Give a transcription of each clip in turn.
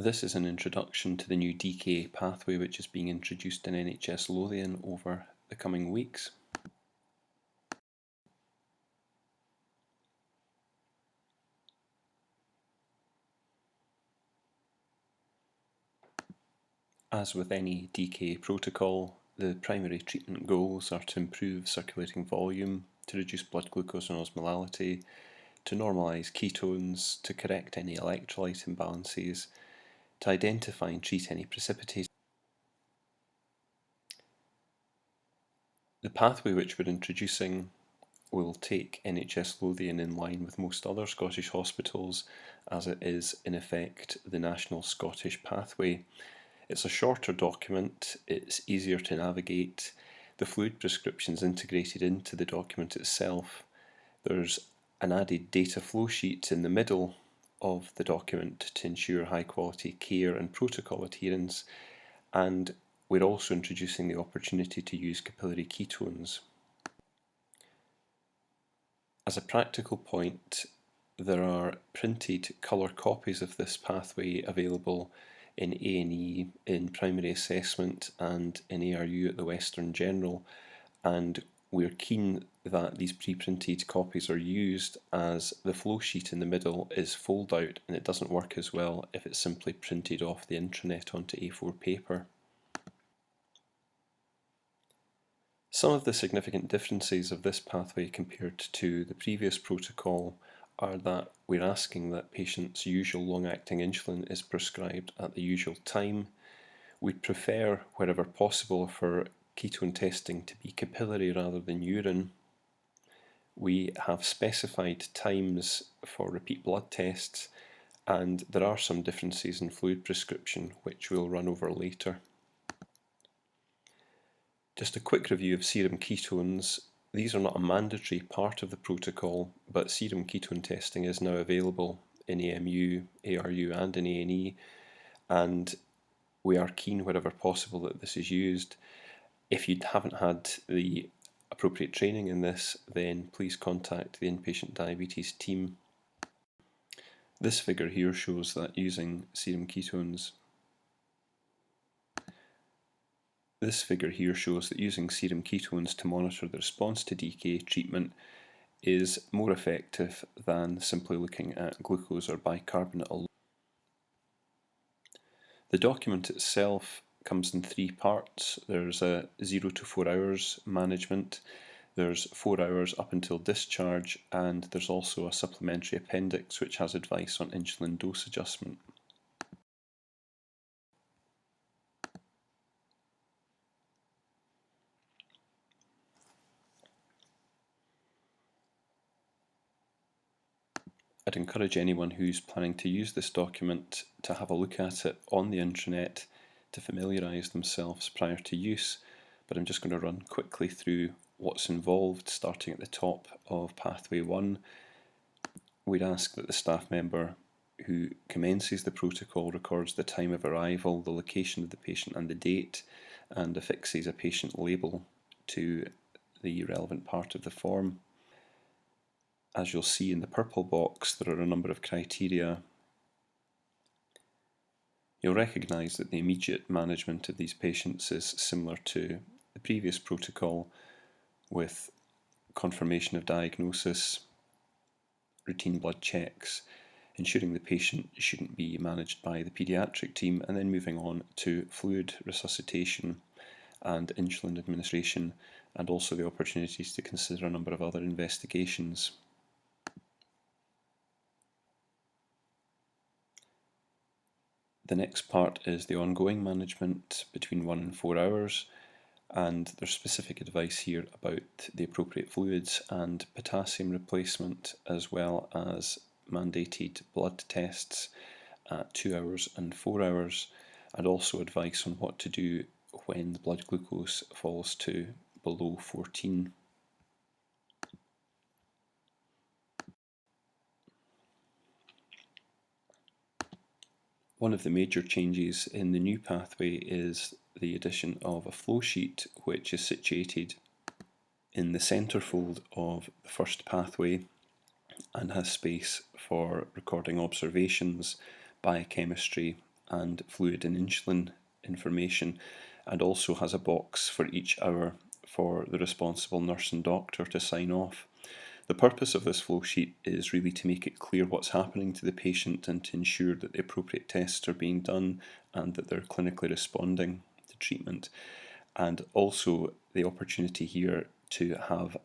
This is an introduction to the new DKA pathway which is being introduced in NHS Lothian over the coming weeks. As with any DKA protocol, the primary treatment goals are to improve circulating volume, to reduce blood glucose and osmolality, to normalise ketones, to correct any electrolyte imbalances, to identify and treat any precipitate. The pathway which we're introducing will take NHS Lothian in line with most other Scottish hospitals, as it is in effect the National Scottish Pathway. It's a shorter document, it's easier to navigate, the fluid prescription is integrated into the document itself. There's an added data flow sheet in the middle of the document to ensure high quality care and protocol adherence, and we're also introducing the opportunity to use capillary ketones. As a practical point, there are printed colour copies of this pathway available in A&E, in primary assessment and in ARU at the Western General, and we're keen that these pre-printed copies are used, as the flow sheet in the middle is fold out and it doesn't work as well if it's simply printed off the intranet onto A4 paper. Some of the significant differences of this pathway compared to the previous protocol are that we're asking that patients' usual long-acting insulin is prescribed at the usual time. We'd prefer, wherever possible, for ketone testing to be capillary rather than urine. We have specified times for repeat blood tests, and there are some differences in fluid prescription which we'll run over later. Just a quick review of serum ketones. These are not a mandatory part of the protocol, but serum ketone testing is now available in AMU, ARU and in A&E, and we are keen wherever possible that this is used. If you haven't had the appropriate training in this, then please contact the inpatient diabetes team. This figure here shows that using serum ketones to monitor the response to DKA treatment is more effective than simply looking at glucose or bicarbonate alone. The document itself comes in three parts. There's a 0 to 4 hours management, there's 4 hours up until discharge, and there's also a supplementary appendix which has advice on insulin dose adjustment. I'd encourage anyone who's planning to use this document to have a look at it on the intranet to familiarise themselves prior to use, but I'm just going to run quickly through what's involved, starting at the top of Pathway 1. We'd ask that the staff member who commences the protocol records the time of arrival, the location of the patient and the date, and affixes a patient label to the relevant part of the form. As you'll see in the purple box, there are a number of criteria. You'll recognise that the immediate management of these patients is similar to the previous protocol, with confirmation of diagnosis, routine blood checks, ensuring the patient shouldn't be managed by the paediatric team, and then moving on to fluid resuscitation and insulin administration, and also the opportunities to consider a number of other investigations. The next part is the ongoing management between 1 and 4 hours, and there's specific advice here about the appropriate fluids and potassium replacement, as well as mandated blood tests at 2 hours and 4 hours, and also advice on what to do when the blood glucose falls to below 14. One of the major changes in the new pathway is the addition of a flow sheet which is situated in the centrefold of the first pathway and has space for recording observations, biochemistry and fluid and insulin information, and also has a box for each hour for the responsible nurse and doctor to sign off. The purpose of this flow sheet is really to make it clear what's happening to the patient and to ensure that the appropriate tests are being done and that they're clinically responding to treatment. And also the opportunity here to have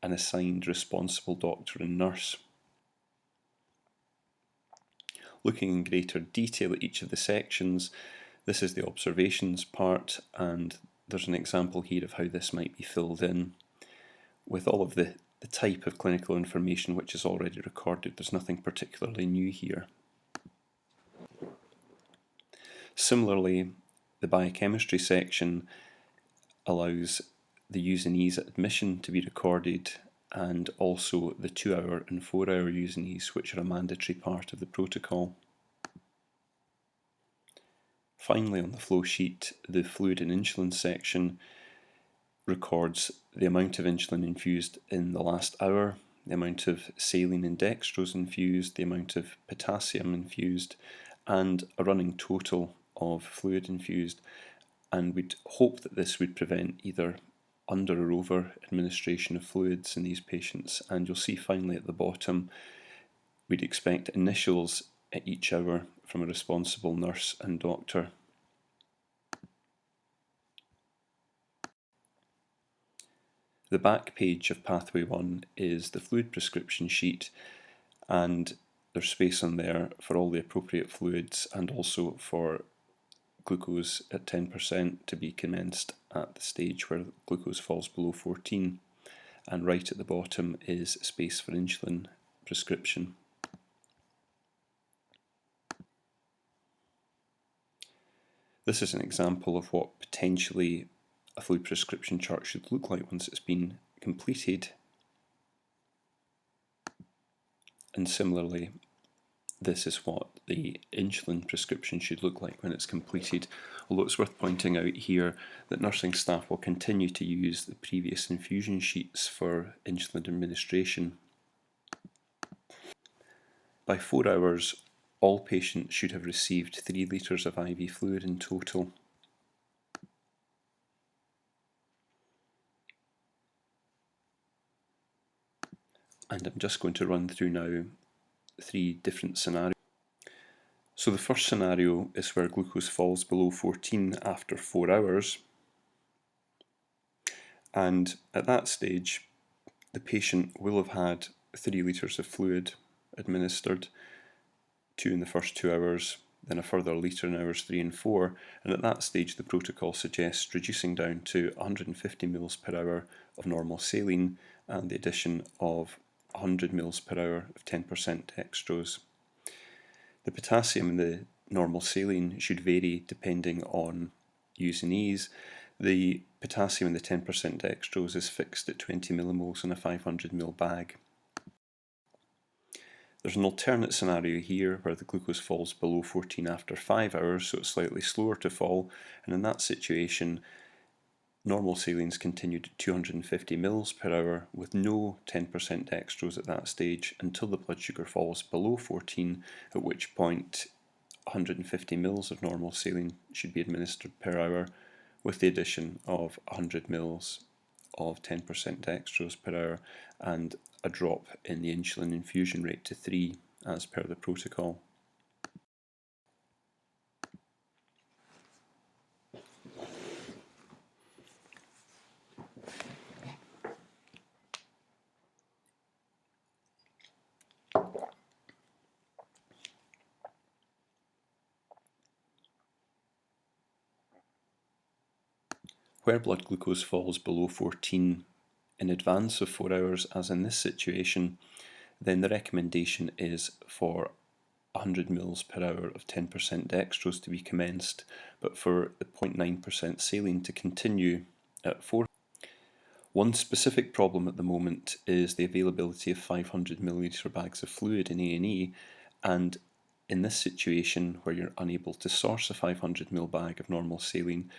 an assigned responsible doctor and nurse. Looking in greater detail at each of the sections, this is the observations part, and there's an example here of how this might be filled in. With all of the type of clinical information which is already recorded, there's nothing particularly new here. Similarly, the biochemistry section allows the use and ease at admission to be recorded, and also the 2-hour and 4-hour use and ease, which are a mandatory part of the protocol. Finally, on the flow sheet, the fluid and insulin section records the amount of insulin infused in the last hour, the amount of saline and dextrose infused, the amount of potassium infused, and a running total of fluid infused. And we'd hope that this would prevent either under or over administration of fluids in these patients. And you'll see finally at the bottom, we'd expect initials at each hour from a responsible nurse and doctor. The back page of Pathway 1 is the fluid prescription sheet, and there's space on there for all the appropriate fluids and also for glucose at 10% to be commenced at the stage where glucose falls below 14, and right at the bottom is space for insulin prescription. This is an example of what potentially a fluid prescription chart should look like once it's been completed. And similarly, this is what the insulin prescription should look like when it's completed, although it's worth pointing out here that nursing staff will continue to use the previous infusion sheets for insulin administration. By 4 hours, all patients should have received 3 litres of IV fluid in total. And I'm just going to run through now 3 different scenarios. So the first scenario is where glucose falls below 14 after 4 hours. And at that stage, the patient will have had 3 litres of fluid administered, 2 in the first 2 hours, then a further litre in hours 3 and 4, and at that stage the protocol suggests reducing down to 150 ml per hour of normal saline and the addition of 100 ml per hour of 10% dextrose. The potassium in the normal saline should vary depending on use and ease. The potassium in the 10% dextrose is fixed at 20 millimoles in a 500 ml bag. There's an alternate scenario here where the glucose falls below 14 after 5 hours, so it's slightly slower to fall, and in that situation normal salines continued at 250 ml per hour with no 10% dextrose at that stage until the blood sugar falls below 14, at which point 150 ml of normal saline should be administered per hour with the addition of 100 ml of 10% dextrose per hour and a drop in the insulin infusion rate to 3 as per the protocol. Where blood glucose falls below 14 in advance of 4 hours, as in this situation, then the recommendation is for 100 ml per hour of 10% dextrose to be commenced, but for the 0.9% saline to continue at 4. One specific problem at the moment is the availability of 500 milliliter bags of fluid in A&E, and in this situation where you're unable to source a 500 ml bag of normal saline,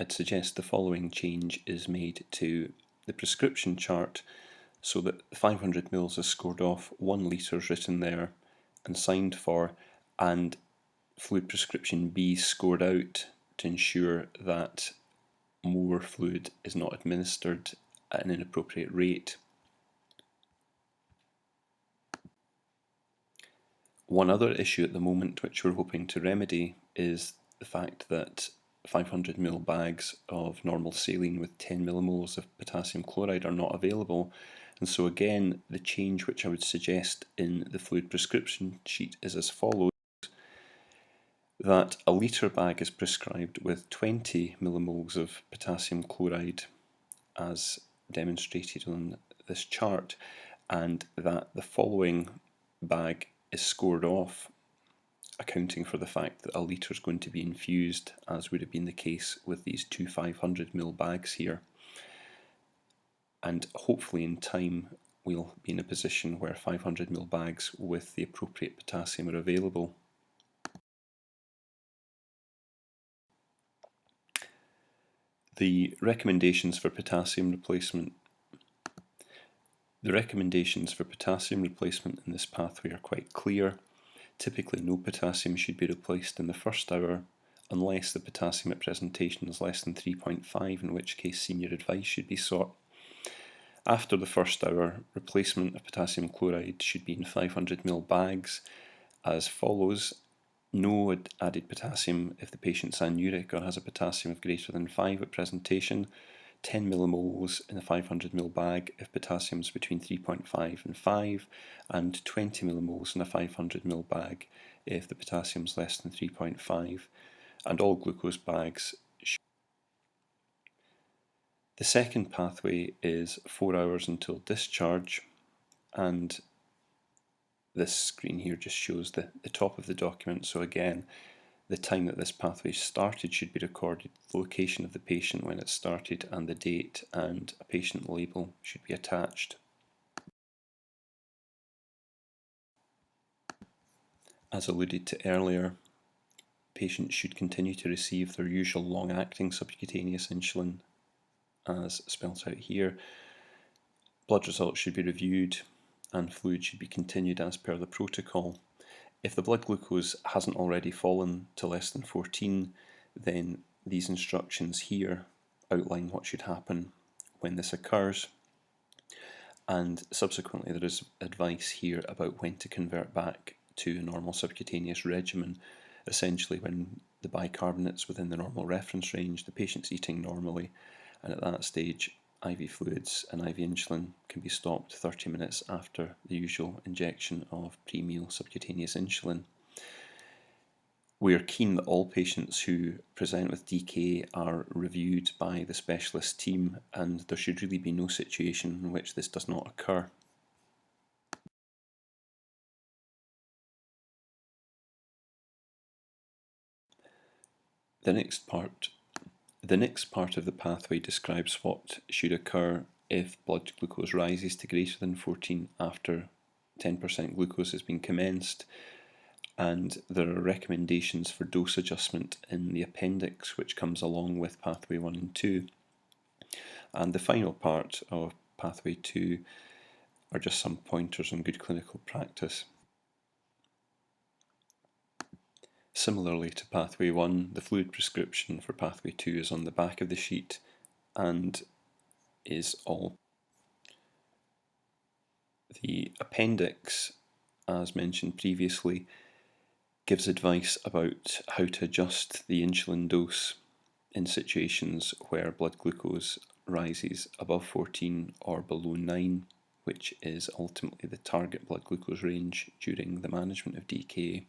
I'd suggest the following change is made to the prescription chart so that 500 ml is scored off, 1 litre is written there and signed for, and fluid prescription B scored out to ensure that more fluid is not administered at an inappropriate rate. One other issue at the moment which we're hoping to remedy is the fact that 500ml bags of normal saline with 10 millimoles of potassium chloride are not available, and so again the change which I would suggest in the fluid prescription sheet is as follows: that a litre bag is prescribed with 20 millimoles of potassium chloride as demonstrated on this chart, and that the following bag is scored off, accounting for the fact that a litre is going to be infused, as would have been the case with these two 500ml bags here. And hopefully in time we'll be in a position where 500ml bags with the appropriate potassium are available. The recommendations for potassium replacement. The recommendations for potassium replacement in this pathway are quite clear. Typically no potassium should be replaced in the first hour unless the potassium at presentation is less than 3.5, in which case senior advice should be sought. After the first hour, replacement of potassium chloride should be in 500ml bags as follows: no added potassium if the patient's anuric or has a potassium of greater than 5 at presentation, 10 millimoles in a 500ml bag if potassium is between 3.5 and 5, and 20 millimoles in a 500ml bag if the potassium is less than 3.5, and all glucose bags. The second pathway is 4 hours until discharge, and this screen here just shows the top of the document. So again, the time that this pathway started should be recorded, the location of the patient when it started and the date, and a patient label should be attached. As alluded to earlier, patients should continue to receive their usual long-acting subcutaneous insulin as spelled out here. Blood results should be reviewed and fluid should be continued as per the protocol. If the blood glucose hasn't already fallen to less than 14, then these instructions here outline what should happen when this occurs, and subsequently there is advice here about when to convert back to a normal subcutaneous regimen, essentially when the bicarbonate's within the normal reference range, the patient's eating normally, and at that stage IV fluids and IV insulin can be stopped 30 minutes after the usual injection of pre-meal subcutaneous insulin. We are keen that all patients who present with DKA are reviewed by the specialist team, and there should really be no situation in which this does not occur. The next part of the pathway describes what should occur if blood glucose rises to greater than 14 after 10% glucose has been commenced, and there are recommendations for dose adjustment in the appendix which comes along with pathway 1 and 2. And the final part of pathway 2 are just some pointers on good clinical practice. Similarly to pathway 1, the fluid prescription for pathway 2 is on the back of the sheet and is all. The appendix, as mentioned previously, gives advice about how to adjust the insulin dose in situations where blood glucose rises above 14 or below 9, which is ultimately the target blood glucose range during the management of DKA.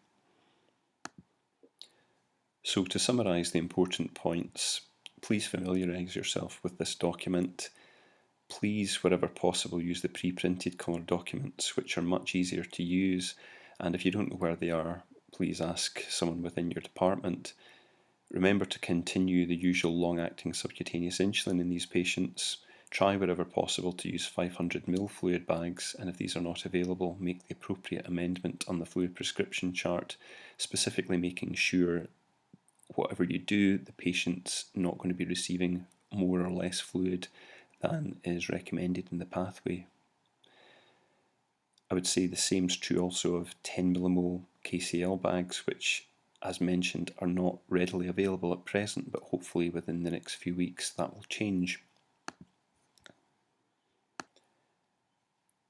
So to summarise the important points, please familiarise yourself with this document. Please, wherever possible, use the pre-printed colour documents, which are much easier to use, and if you don't know where they are, please ask someone within your department. Remember to continue the usual long-acting subcutaneous insulin in these patients. Try wherever possible to use 500ml fluid bags, and if these are not available, make the appropriate amendment on the fluid prescription chart, specifically making sure whatever you do, the patient's not going to be receiving more or less fluid than is recommended in the pathway. I would say the same is true also of 10 millimole KCl bags, which, as mentioned, are not readily available at present, but hopefully within the next few weeks that will change.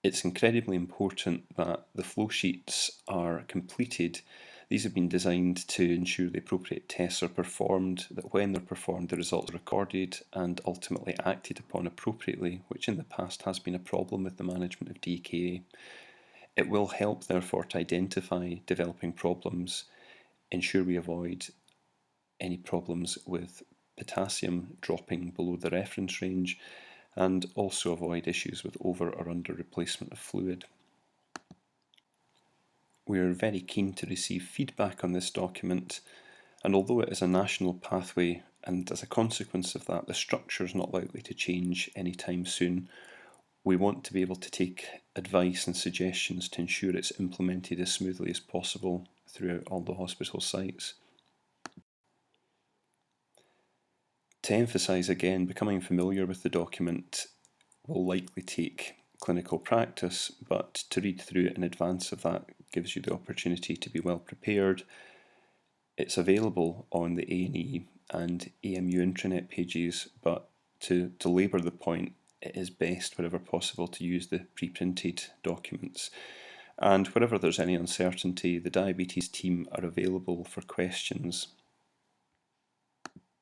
It's incredibly important that the flow sheets are completed. These have been designed to ensure the appropriate tests are performed, that when they're performed the results are recorded and ultimately acted upon appropriately, which in the past has been a problem with the management of DKA. It will help therefore to identify developing problems, ensure we avoid any problems with potassium dropping below the reference range, and also avoid issues with over or under replacement of fluid. We are very keen to receive feedback on this document, and although it is a national pathway and as a consequence of that the structure is not likely to change anytime soon, we want to be able to take advice and suggestions to ensure it's implemented as smoothly as possible throughout all the hospital sites. To emphasise again, becoming familiar with the document will likely take clinical practice, but to read through it in advance of that gives you the opportunity to be well prepared. It's available on the A&E and AMU intranet pages, but to labour the point, it is best wherever possible to use the pre-printed documents. And wherever there's any uncertainty, the diabetes team are available for questions.